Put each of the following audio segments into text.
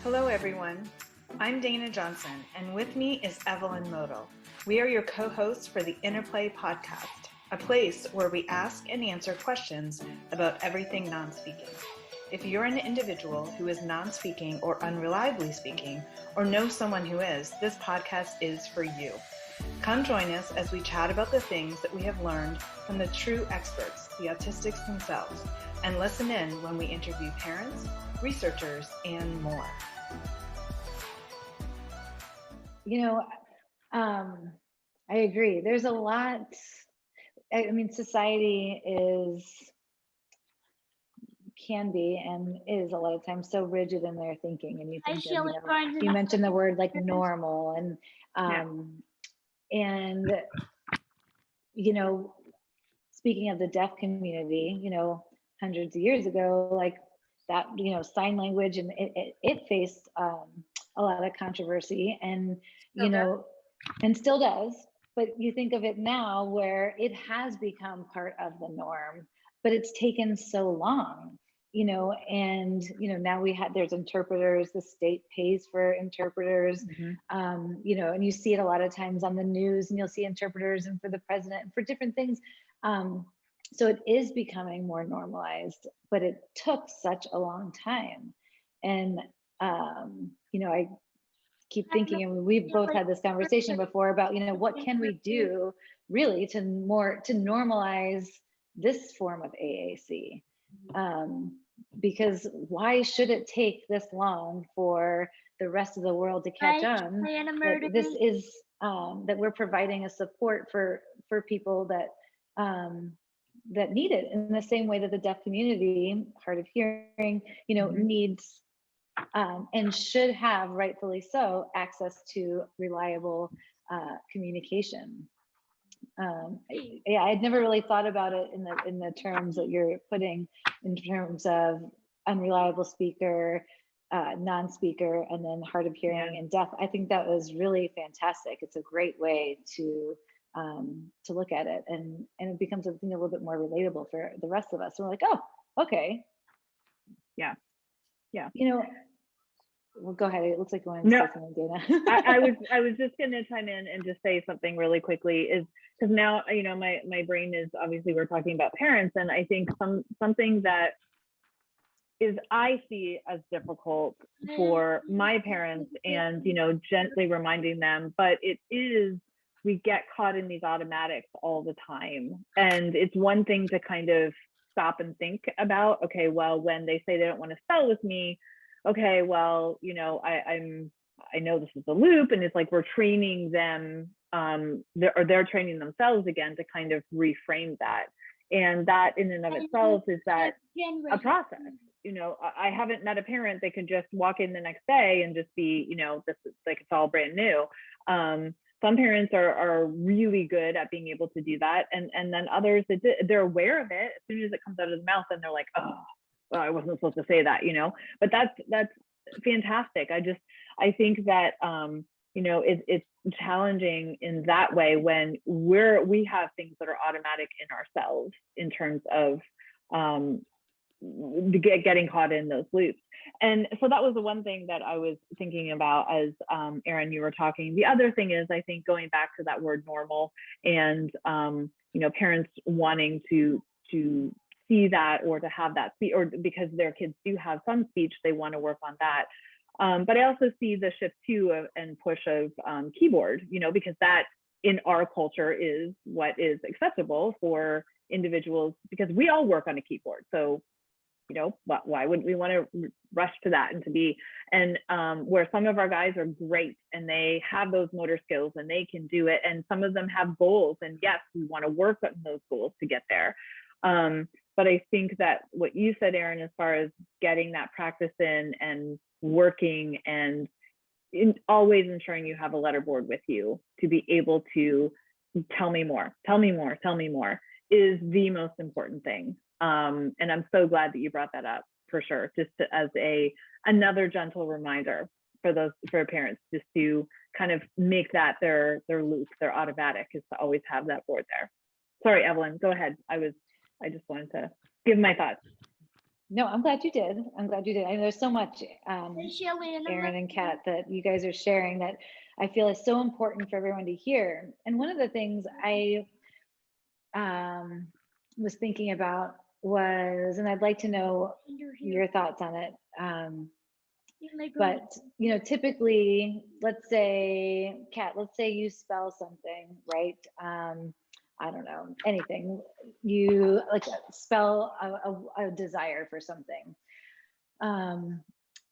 Hello, everyone. I'm Dana Johnson, and with me is Evelyn Model. We are your co-hosts for the Interplay podcast, a place where we ask and answer questions about everything non-speaking. If you're an individual who is non-speaking or unreliably speaking, or know someone who is, this podcast is for you. Come join us as we chat about the things that we have learned from the true experts, the autistics themselves, and listen in when we interview parents, researchers, and more. I agree. There's a lot. I mean, society can be and is a lot of times so rigid in their thinking. And you think of, you mentioned the word like normal and speaking of the deaf community, hundreds of years ago, like that, sign language, and it faced a lot of controversy, and and still does. But you think of it now where it has become part of the norm, but it's taken so long, and now there's interpreters, the state pays for interpreters, and you see it a lot of times on the news, and you'll see interpreters and for the president and for different things. So it is becoming more normalized, but it took such a long time. And I keep thinking, and we've both had this conversation before about, what can we do really to normalize this form of AAC? Because why should it take this long for the rest of the world to catch on? That this is that we're providing a support for people that that need it, in the same way that the deaf community, hard of hearing, needs and should have, rightfully so, access to reliable communication. I'd never really thought about it in the terms that you're putting, in terms of unreliable speaker, non-speaker, and then hard of hearing and deaf. I think that was really fantastic. It's a great way to look at it, and it becomes something a little bit more relatable for the rest of us. And we're like, oh, okay. Yeah. Well, go ahead. It looks like you want to say something, Dana. I was just going to chime in and just say something really quickly, is because now, my brain is, obviously we're talking about parents, and I think something that is, I see as difficult for my parents, and, gently reminding them, but it is, we get caught in these automatics all the time. And it's one thing to kind of stop and think about, okay, well, when they say they don't want to spell with me, okay, well, I know this is a loop, and it's like we're training them, they're training themselves again to kind of reframe that. And that in and of itself is that a process. I haven't met a parent that could just walk in the next day and just be, this is like, it's all brand new. Some parents are really good at being able to do that. And then others, they're aware of it as soon as it comes out of the mouth, and they're like, oh, well, I wasn't supposed to say that, but that's fantastic. I think that, it's challenging in that way when we have things that are automatic in ourselves, in terms of getting caught in those loops. And so that was the one thing that I was thinking about as Erin, you were talking. The other thing is, I think, going back to that word normal, and parents wanting to see that, or to have that speech, or because their kids do have some speech, they want to work on that. But I also see the shift too and push of keyboard, because that in our culture is what is acceptable for individuals, because we all work on a keyboard. So, why wouldn't we want to rush to that and to be, and where some of our guys are great and they have those motor skills and they can do it. And some of them have goals, and yes, we want to work on those goals to get there. But I think that what you said, Erin, as far as getting that practice in and working, and always ensuring you have a letterboard with you to be able to tell me more, is the most important thing. And I'm so glad that you brought that up, for sure, just as another gentle reminder for parents, just to kind of make that their loop, their automatic, is to always have that board there. Sorry, Evelyn, go ahead. I just wanted to give my thoughts. No, I'm glad you did. I'm glad you did. I know there's so much, Erin and Kat, that you guys are sharing that I feel is so important for everyone to hear. And one of the things I was thinking about was, and I'd like to know your thoughts on it. But typically, let's say, Kat, let's say you spell something, right? I don't know, anything. You like spell a desire for something. And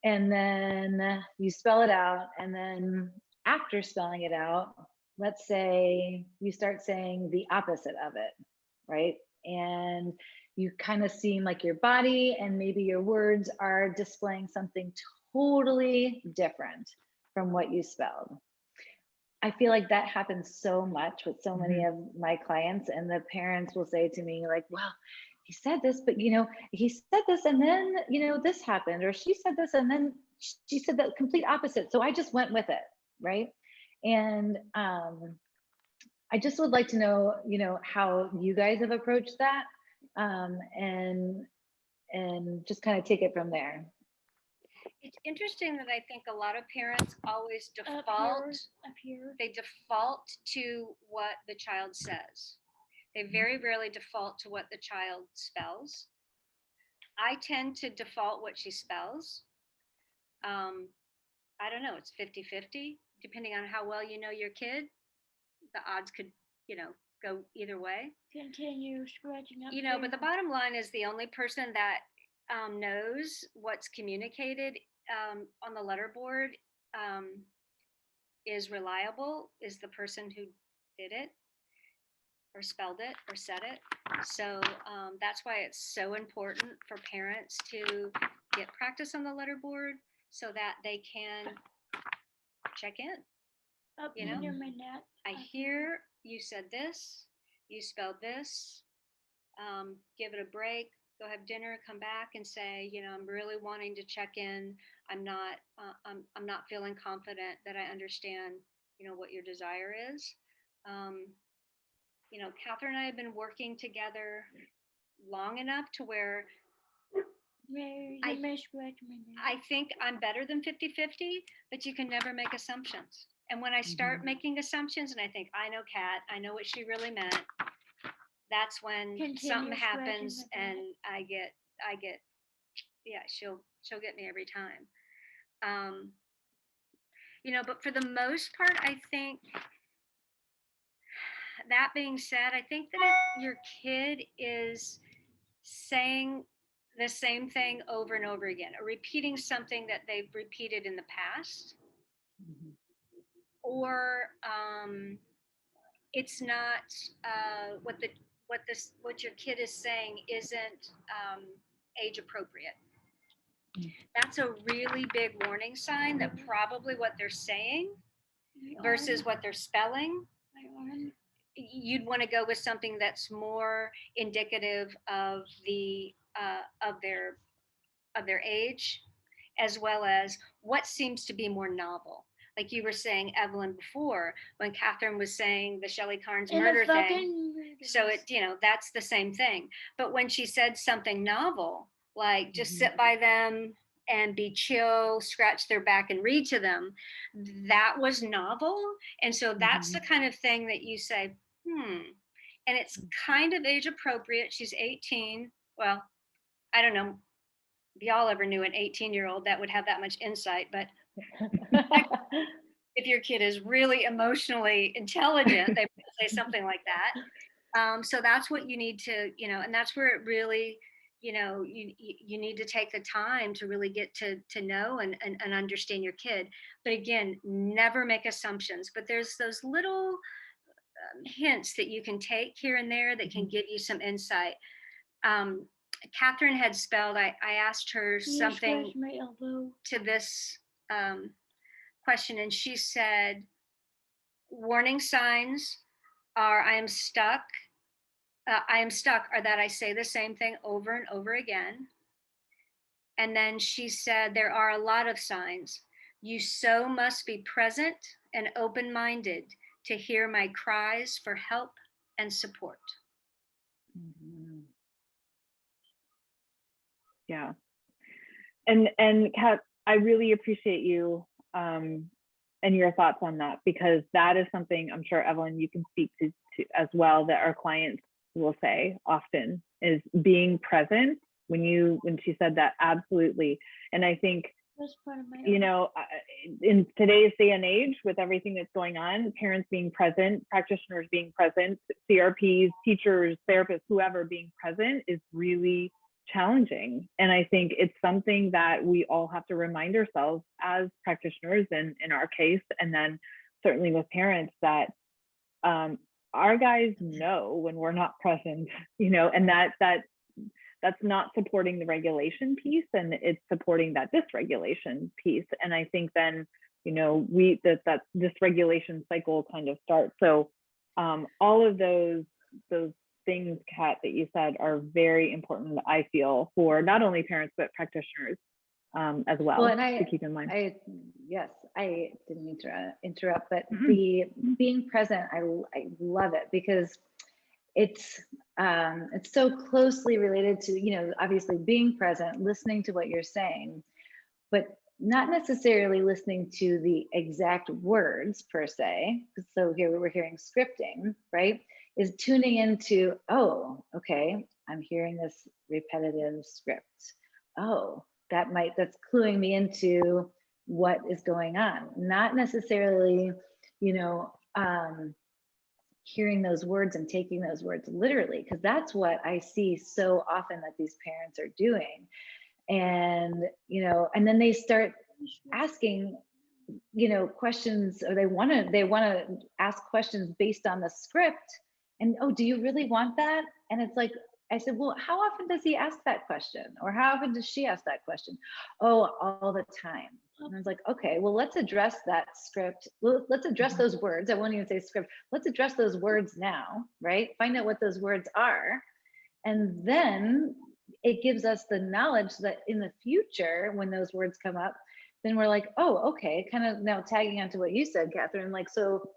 then you spell it out, and then after spelling it out, let's say you start saying the opposite of it, right? And you kind of seem like your body and maybe your words are displaying something totally different from what you spelled. I feel like that happens so much with so many of my clients, and the parents will say to me like, well, he said this, but he said this and then this happened, or she said this and then she said the complete opposite, so I just went with it, right? And I just would like to know how you guys have approached that, and just kind of take it from there. It's interesting that I think a lot of parents always default. They default to what the child says. They very rarely default to what the child spells. I tend to default what she spells. I don't know, it's 50-50, depending on how well you know your kid. The odds could, go either way. Continue scratching up. But the bottom line is the only person that knows what's communicated on the letterboard is reliable, is the person who did it or spelled it or said it. So that's why it's so important for parents to get practice on the letterboard so that they can check in. I hear you said this, you spelled this, give it a break, go have dinner, come back and say, I'm really wanting to check in. I'm not feeling confident that I understand, what your desire is. Catherine and I have been working together long enough to where I think I'm better than 50-50, but you can never make assumptions. And when I start making assumptions and I think, I know Kat, I know what she really meant, that's when something happens and I get, yeah, she'll get me every time. But for the most part, I think, that being said, I think that if your kid is saying the same thing over and over again, or repeating something that they've repeated in the past, or it's not what your kid is saying isn't age appropriate. That's a really big warning sign that probably what they're saying versus what they're spelling, you'd want to go with something that's more indicative of of their age, as well as what seems to be more novel. Like you were saying, Evelyn, before, when Catherine was saying the Shelley Carnes murder thing. So that's the same thing. But when she said something novel, like just sit by them and be chill, scratch their back and read to them, that was novel. And so that's the kind of thing that you say, and it's kind of age appropriate. She's 18. Well, I don't know if y'all ever knew an 18-year-old that would have that much insight, but if your kid is really emotionally intelligent, they might say something like that. So that's what you need to, and that's where it really, you need to take the time to really get to know and understand your kid. But again, never make assumptions. But there's those little hints that you can take here and there that can give you some insight. Catherine had spelled, I asked her something to this question, and she said, warning signs are I am stuck are that I say the same thing over and over again. And then she said, there are a lot of signs. You so must be present and open-minded to hear my cries for help and support. Yeah. And Kat, I really appreciate you and your thoughts on that, because that is something I'm sure, Evelyn, you can speak to as well, that our clients will say often, is being present. When she said that, absolutely. And I think, That's part of my you know, in today's day and age, with everything that's going on, parents being present, practitioners being present, CRPs, teachers, therapists, whoever being present is really challenging. And I think it's something that we all have to remind ourselves as practitioners, and in our case, and then certainly with parents, that our guys know when we're not present, you know, and that's not supporting the regulation piece, and it's supporting that dysregulation piece. And I think then, you know, that dysregulation cycle kind of starts. So all of those things, Kat, that you said are very important, I feel, for not only parents but practitioners as well, and to keep in mind. Yes, I didn't mean to interrupt, but the being present, I love it, because it's so closely related to, you know, obviously being present, listening to what you're saying, but not necessarily listening to the exact words per se. So here we're hearing scripting, right? Is tuning into, oh, okay, I'm hearing this repetitive script. Oh, that's cluing me into what is going on. Not necessarily, you know, hearing those words and taking those words literally, because that's what I see so often that these parents are doing. And, you know, and then they start asking, you know, questions, or they want to ask questions based on the script. And, oh, do you really want that? And it's like, I said, well, how often does he ask that question? Or how often does she ask that question? Oh, all the time. And I was like, okay, well, let's address that script. Let's address those words. I won't even say script. Let's address those words now, right? Find out what those words are. And then it gives us the knowledge that in the future, when those words come up, then we're like, oh, okay, kind of now tagging onto what you said, Catherine, like, so,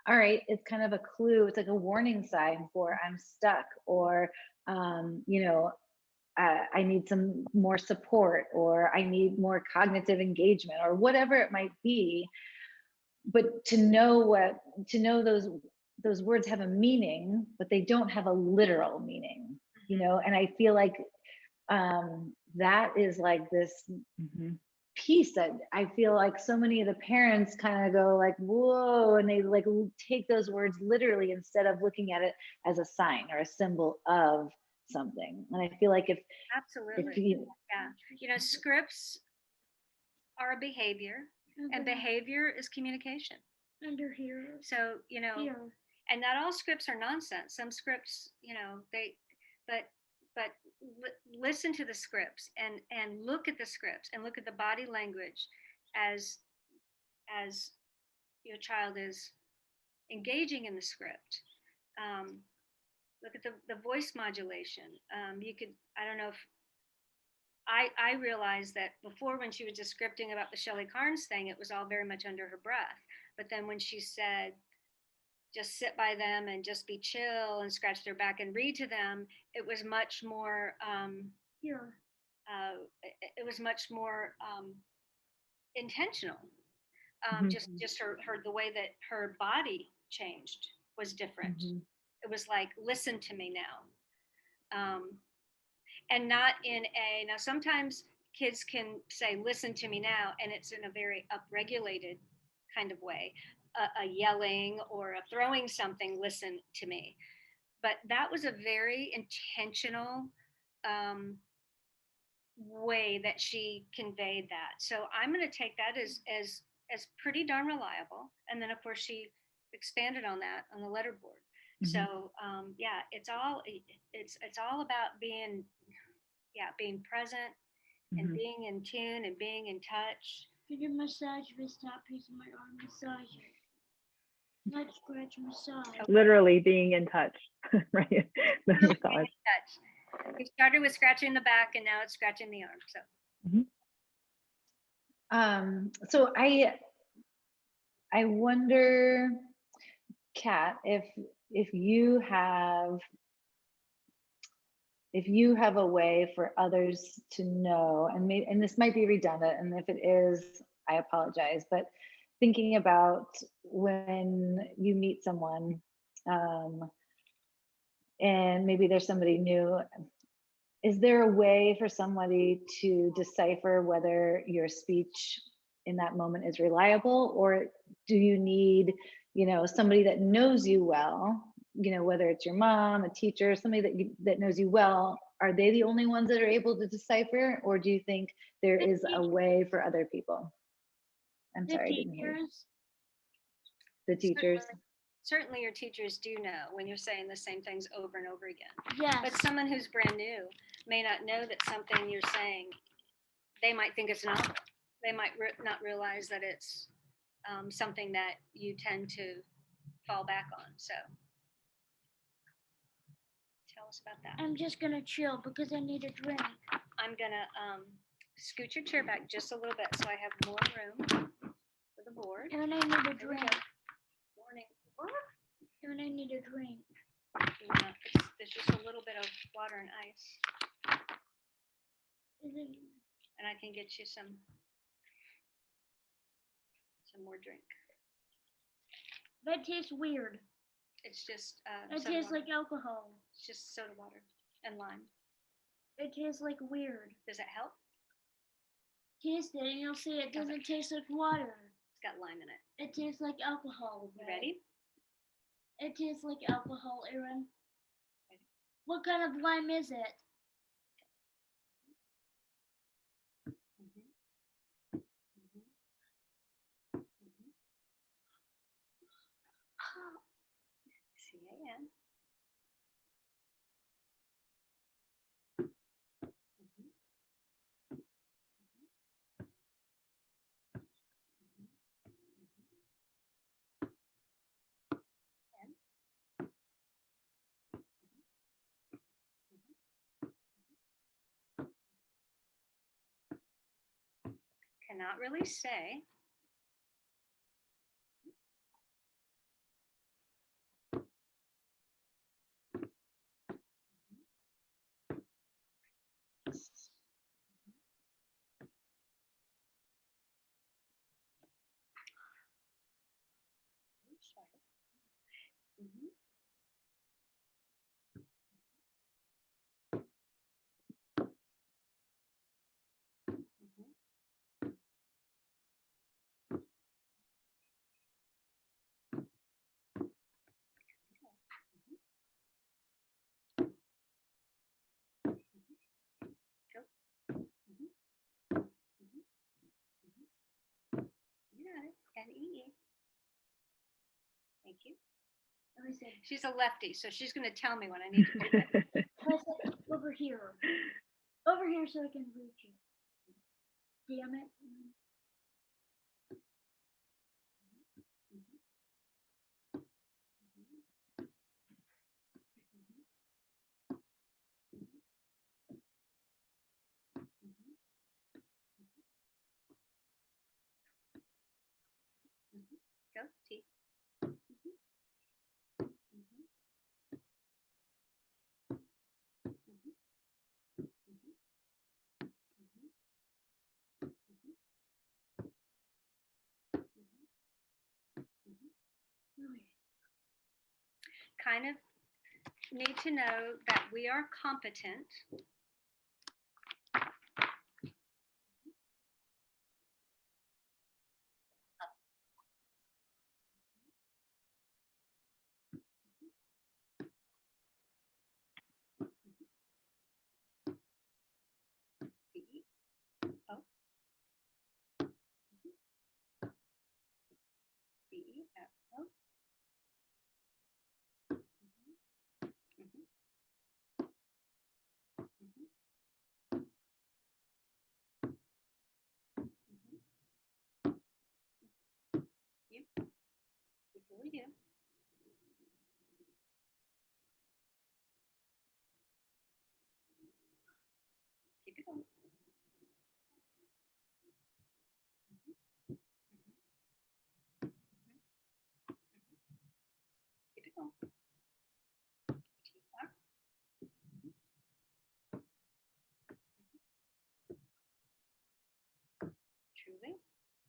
all right, it's kind of a clue. It's like a warning sign for I'm stuck, or, you know, I need some more support, or I need more cognitive engagement, or whatever it might be. But to know those words have a meaning, but they don't have a literal meaning, you know. And I feel like that is like this piece that I feel like so many of the parents kind of go like, whoa, and they like take those words literally instead of looking at it as a sign or a symbol of something. And I feel like if you know, scripts are a behavior, and behavior is communication. Under here. So, you know, and not all scripts are nonsense. Some scripts, you know, but listen to the scripts, and look at the scripts, and look at the body language as your child is engaging in the script. Look at the voice modulation. You could, I don't know if I realized that before, when she was just scripting about the Shelley Carnes thing, it was all very much under her breath. But then when she said, just sit by them and just be chill and scratch their back and read to them, it was much more, it was much more intentional. Just her the way that her body changed was different. It was like, listen to me now. And not in now sometimes kids can say, listen to me now, and it's in a very upregulated kind of way, a yelling or a throwing something, listen to me. But that was a very intentional way that she conveyed that. So I'm going to take that as pretty darn reliable. And then of course she expanded on that on the letterboard. So yeah, it's all about being present and being in tune and being in touch. Can you massage this top piece of my arm? Massage it. Not scratch, massage. Literally being in touch, right? The massage. We started with scratching the back, and now it's scratching the arm. So. So I wonder, Kat, if you have if you have a way for others to know, and this might be redundant, and if it is, I apologize, but thinking about when you meet someone, and maybe there's somebody new, is there a way for somebody to decipher whether your speech in that moment is reliable, or do you need, somebody that knows you well, whether it's your mom, a teacher, somebody that knows you well, are they the only ones that are able to decipher, or do you think there is a way for other people? I'm sorry, I didn't hear you. The teachers. Certainly your teachers do know when you're saying the same things over and over again. Yes. But someone who's brand new may not know that something you're saying, they might think it's novel. They might not realize that it's something that you tend to fall back on. So tell us about that. I'm just gonna chill because I need a drink. I'm gonna scoot your chair back just a little bit so I have more room for the board. And I need a drink. Morning. And I need a drink. There's just a little bit of water and ice. And I can get you some more drink. That tastes weird. It's just It tastes like alcohol. It's just soda water and lime. It tastes like weird. Does that help? Taste it and you'll see it doesn't taste like water. It's got lime in it. It tastes like alcohol. You ready? It tastes like alcohol, Erin. What kind of lime is it? CAN. Cannot really say. N-E-E. Thank you. She's a lefty, so she's going to tell me when I need to pick it. I said over here. Over here so I can reach you. Damn it. Go, T. Kind of need to know that we are competent before we do. Keep it going. Keep it going. T-R.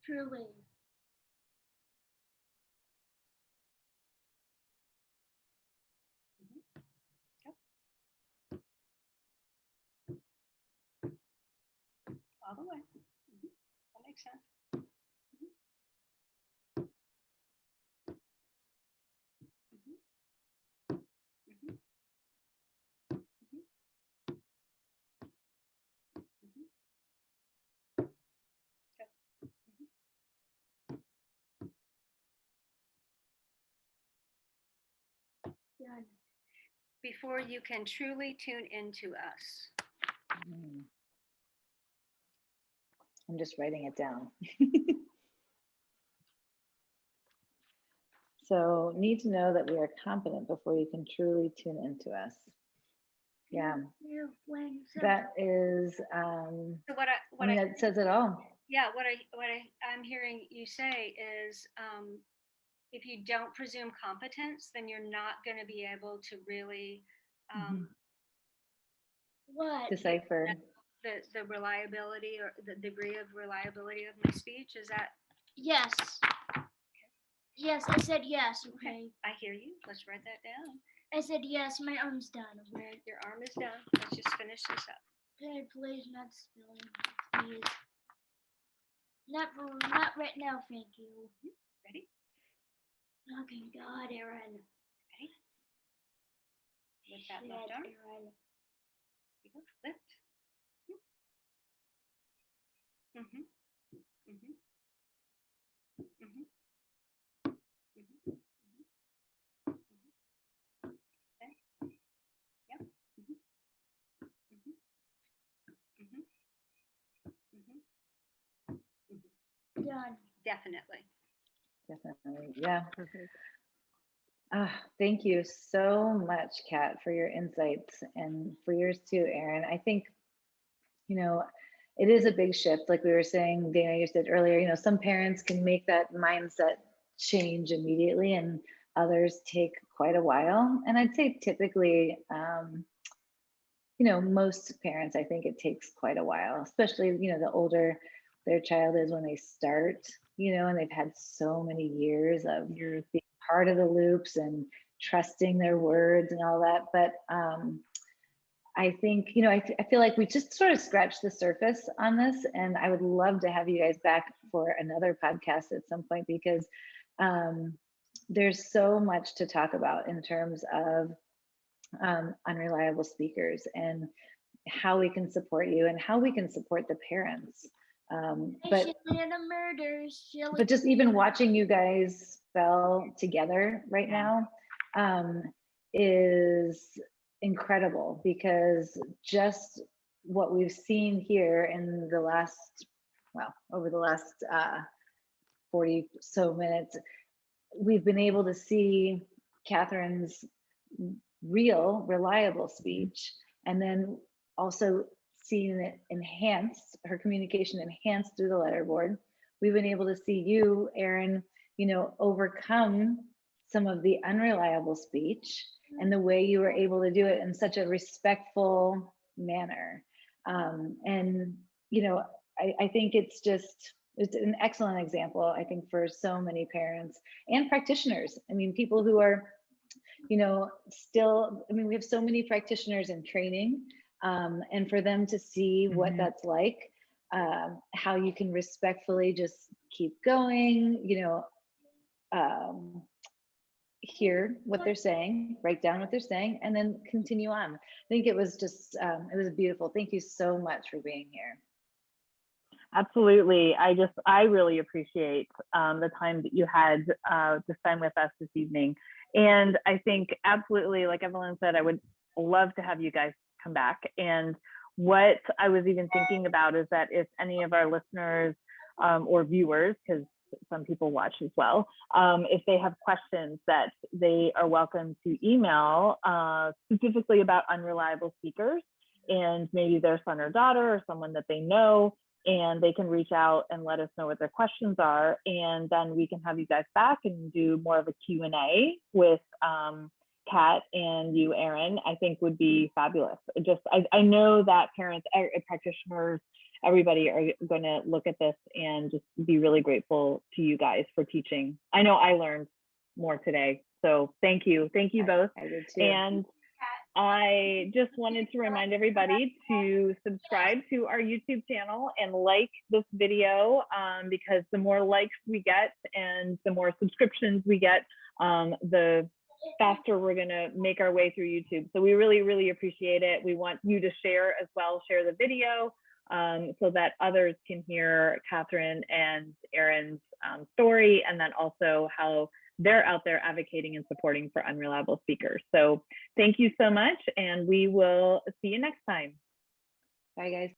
Truly. All the way. That makes sense. Done. Before you can truly tune into us. I'm just writing it down. So need to know that we are competent before you can truly tune into us. Yeah, that is, So I mean, that says it all. Yeah, I'm hearing you say is, if you don't presume competence, then you're not going to be able to really What? Decipher. The reliability or the degree of reliability of my speech. Is that? Yes. Yes, I said yes. Okay. I hear you. Let's write that down. I said yes. My arm's done. Okay. Your arm is done. Let's just finish this up. Can I please not spilling? Please. Not right now, thank you. Ready? Okay, God, Aaron. Ready? With that left arm. Aaron. You go. Lift. Mm-hmm. Mm-hmm. Mm-hmm. Done. Definitely. Yeah. Perfect. Thank you so much, Kat, for your insights, and for yours too, Aaron. I think, it is a big shift. Like we were saying, Dana, you said earlier, some parents can make that mindset change immediately, and others take quite a while. And I'd say typically, most parents, I think it takes quite a while, especially, the older their child is when they start, and they've had so many years of being part of the loops and trusting their words and all that. But I think, I feel like we just sort of scratched the surface on this, and I would love to have you guys back for another podcast at some point, because there's so much to talk about in terms of unreliable speakers, and how we can support you and how we can support the parents. But just even watching you guys spell together right now is incredible, because just what we've seen here in the last, over the last 40 so minutes, we've been able to see Catherine's real, reliable speech, and then also seeing it enhanced, her communication enhanced through the letterboard. We've been able to see you, Aaron, overcome some of the unreliable speech, and the way you were able to do it in such a respectful manner. And, I think it's an excellent example, I think, for so many parents and practitioners. I mean, people who are, still, we have so many practitioners in training, and for them to see what that's like, how you can respectfully just keep going, hear what they're saying, write down what they're saying, and then continue on. I think it was just, it was beautiful. Thank you so much for being here. Absolutely. I really appreciate the time that you had to spend with us this evening. And I think absolutely, like Evelyn said, I would love to have you guys come back. And what I was even thinking about is that if any of our listeners or viewers, because some people watch as well, if they have questions, that they are welcome to email specifically about unreliable speakers, and maybe their son or daughter or someone that they know, and they can reach out and let us know what their questions are. And then we can have you guys back and do more of a Q&A with Kat and you, Aaron. I think would be fabulous. I know that parents, practitioners, everybody are going to look at this and just be really grateful to you guys for teaching. I know I learned more today. So thank you both. I did too. And I just wanted to remind everybody to subscribe to our YouTube channel and like this video, because the more likes we get and the more subscriptions we get, the faster we're going to make our way through YouTube. So we really, really appreciate it. We want you to share as well, share the video, so that others can hear Catherine and Erin's story, and then also how they're out there advocating and supporting for unreliable speakers. So thank you so much, and we will see you next time. Bye, guys.